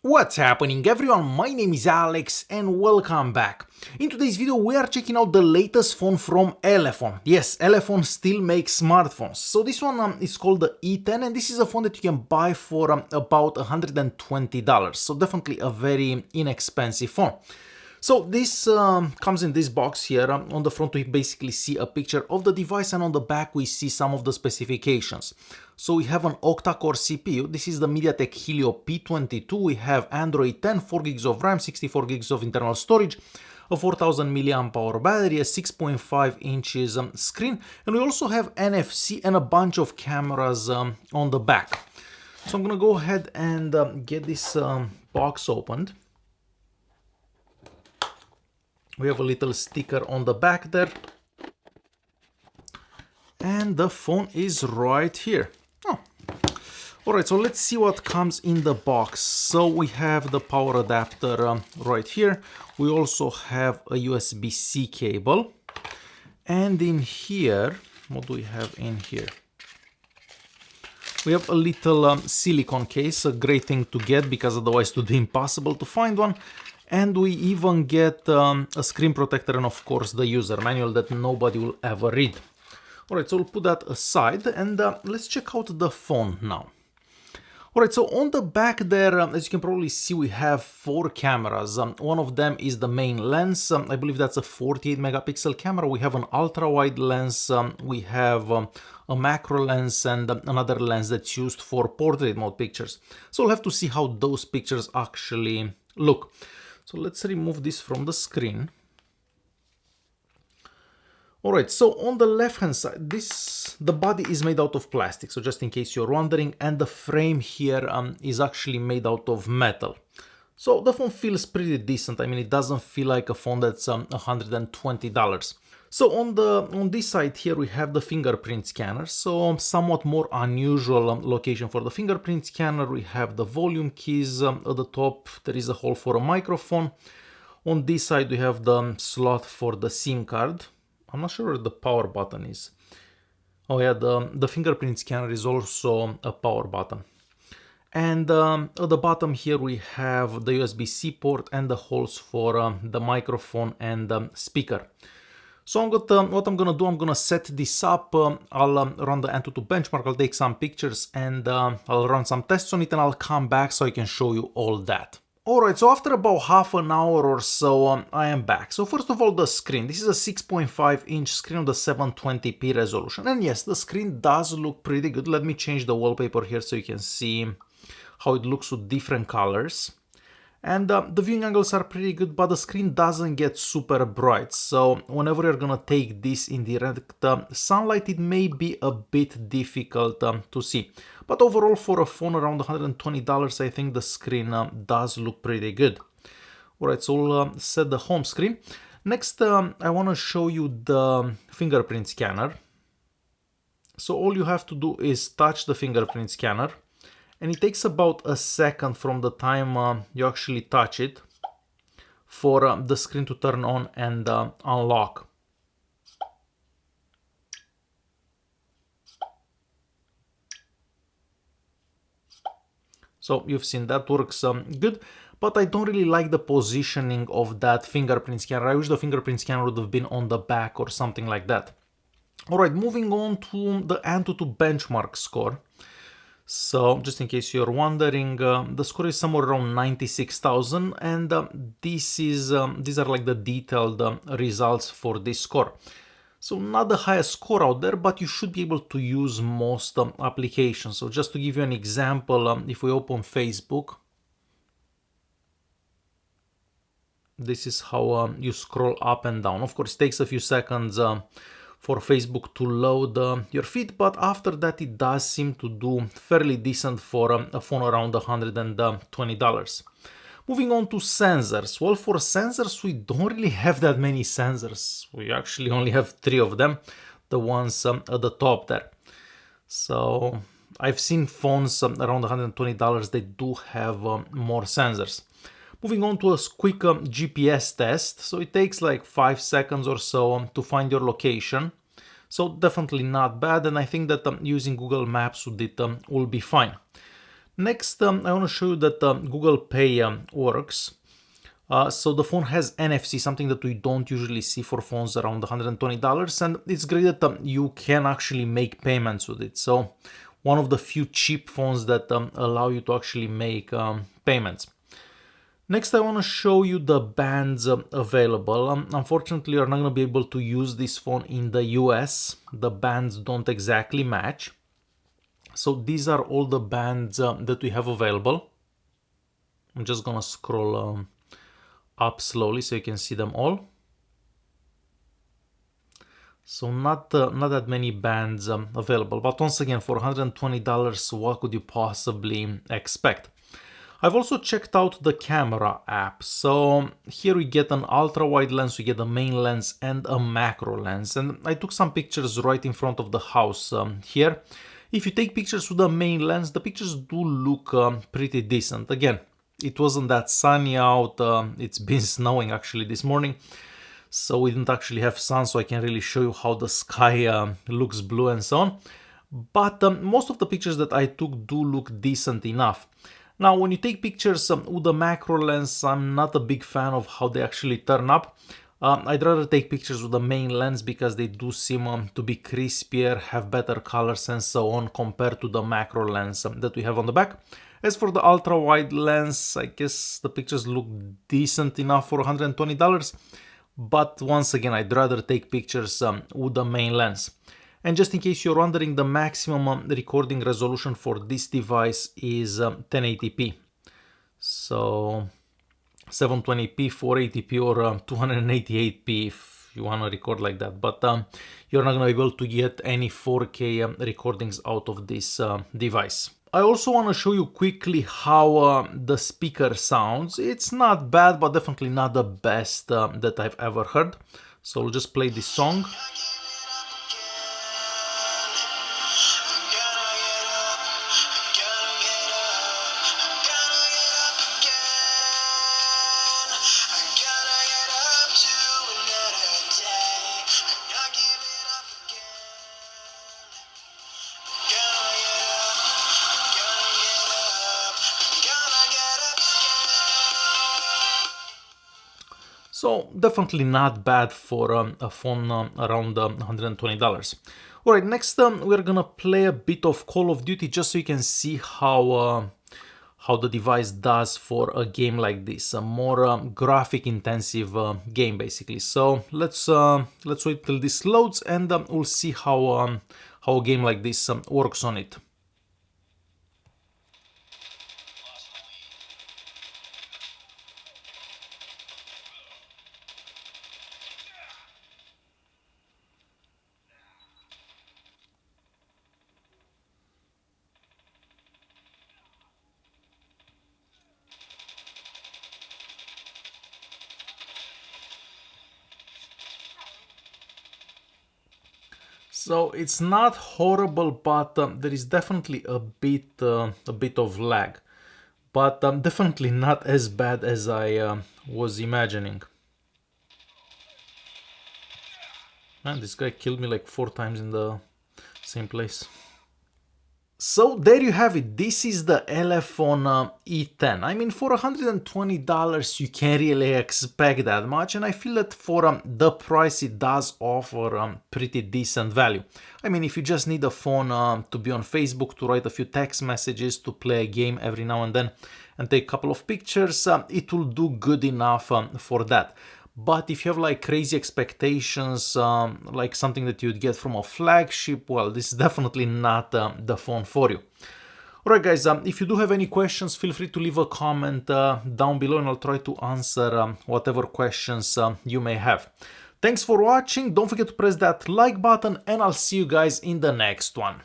What's happening everyone, my name is Alex and welcome back. In today's video we are checking out the latest phone from ELEPHONE. Yes, ELEPHONE still makes smartphones. So this one is called the E10 and this is a phone that you can buy for about $120. So definitely a very inexpensive phone. So this comes in this box here. On the front we basically see a picture of the device and on the back we see some of the specifications. So we have an octa-core CPU, this is the MediaTek Helio P22, we have Android 10, 4 gigs of RAM, 64 gigs of internal storage, a 4000 mAh battery, a 6.5 inches screen, and we also have NFC and a bunch of cameras on the back. So I'm gonna go ahead and get this box opened. We have a little sticker on the back there. And the phone is right here. Oh. Alright, so let's see what comes in the box. So we have the power adapter right here. We also have a USB-C cable. And in here, what do we have in here? We have a little silicone case, a great thing to get because otherwise it would be impossible to find one. And we even get a screen protector and of course the user manual that nobody will ever read. Alright, so we'll put that aside and let's check out the phone now. Alright, so on the back there, as you can probably see, we have 4 cameras. One of them is the main lens. I believe that's a 48 megapixel camera. We have an ultra-wide lens. We have a macro lens and another lens that's used for portrait mode pictures. So we'll have to see how those pictures actually look. So let's remove this from the screen. Alright, so on the left hand side, the body is made out of plastic, so just in case you're wondering, and the frame here is actually made out of metal. So the phone feels pretty decent. I mean, it doesn't feel like a phone that's $120. So on this side here we have the fingerprint scanner, so somewhat more unusual location for the fingerprint scanner. We have the volume keys at the top, there is a hole for a microphone. On this side we have the slot for the SIM card. I'm not sure where the power button is. Oh yeah, the fingerprint scanner is also a power button. And at the bottom here we have the USB-C port and the holes for the microphone and the speaker. So what I'm gonna do, I'm gonna set this up, I'll run the Antutu Benchmark, I'll take some pictures and I'll run some tests on it and I'll come back so I can show you all that. Alright, so after about half an hour or so, I am back. So first of all, the screen. This is a 6.5 inch screen with a 720p resolution. And yes, the screen does look pretty good. Let me change the wallpaper here so you can see how it looks with different colors. And the viewing angles are pretty good, but the screen doesn't get super bright. So whenever you're gonna take this in direct sunlight, it may be a bit difficult to see. But overall, for a phone around $120, I think the screen does look pretty good. Alright, so we'll set the home screen. Next, I want to show you the fingerprint scanner. So all you have to do is touch the fingerprint scanner. And it takes about a second from the time you actually touch it for the screen to turn on and unlock. So you've seen that works good, but I don't really like the positioning of that fingerprint scanner. I wish the fingerprint scanner would have been on the back or something like that. Alright, moving on to the Antutu Benchmark score. So just in case you're wondering, the score is somewhere around 96,000 and these are like the detailed results for this score. So not the highest score out there, but you should be able to use most applications. So just to give you an example, if we open Facebook, this is how you scroll up and down. Of course, it takes a few seconds for Facebook to load your feed, but after that it does seem to do fairly decent for a phone around $120. Moving on to sensors. Well, for sensors we don't really have that many sensors. We actually only have 3 of them, the ones at the top there. So I've seen phones around $120, they do have more sensors. Moving on to a quick GPS test. So it takes like 5 seconds or so to find your location. So definitely not bad, and I think that using Google Maps with it will be fine. Next, I want to show you that Google Pay works. So the phone has NFC, something that we don't usually see for phones around $120, and it's great that you can actually make payments with it. So one of the few cheap phones that allow you to actually make payments. Next, I want to show you the bands available. Unfortunately, you're not going to be able to use this phone in the US. The bands don't exactly match. So these are all the bands that we have available. I'm just going to scroll up slowly so you can see them all. So not that many bands available, but once again, for $120, what could you possibly expect? I've also checked out the camera app. So here we get an ultra wide lens, we get a main lens and a macro lens. And I took some pictures right in front of the house here. If you take pictures with the main lens, the pictures do look pretty decent. Again, it wasn't that sunny out. It's been snowing actually this morning. So we didn't actually have sun, so I can really show you how the sky looks blue and so on. But most of the pictures that I took do look decent enough. Now, when you take pictures with the macro lens, I'm not a big fan of how they actually turn up. I'd rather take pictures with the main lens because they do seem to be crispier, have better colors and so on compared to the macro lens that we have on the back. As for the ultra wide lens, I guess the pictures look decent enough for $120. But once again, I'd rather take pictures with the main lens. And just in case you're wondering, the maximum recording resolution for this device is 1080p. So 720p, 480p or 288p if you want to record like that. But you're not going to be able to get any 4K recordings out of this device. I also want to show you quickly how the speaker sounds. It's not bad, but definitely not the best that I've ever heard. So I'll just play this song. So definitely not bad for a phone around $120. Alright, next we're gonna play a bit of Call of Duty just so you can see how the device does for a game like this, a more graphic intensive game basically. So let's wait till this loads and we'll see how a game like this works on it. So it's not horrible, but there is definitely a bit of lag, but definitely not as bad as I was imagining. Man, this guy killed me like 4 times in the same place. So there you have it. This is the ELEPHONE E10. I mean, for $120 you can't really expect that much, and I feel that for the price it does offer pretty decent value. I mean, if you just need a phone to be on Facebook, to write a few text messages, to play a game every now and then, and take a couple of pictures, it will do good enough for that. But if you have like crazy expectations, like something that you'd get from a flagship, well, this is definitely not the phone for you. Alright guys, if you do have any questions, feel free to leave a comment down below and I'll try to answer whatever questions you may have. Thanks for watching, don't forget to press that like button and I'll see you guys in the next one.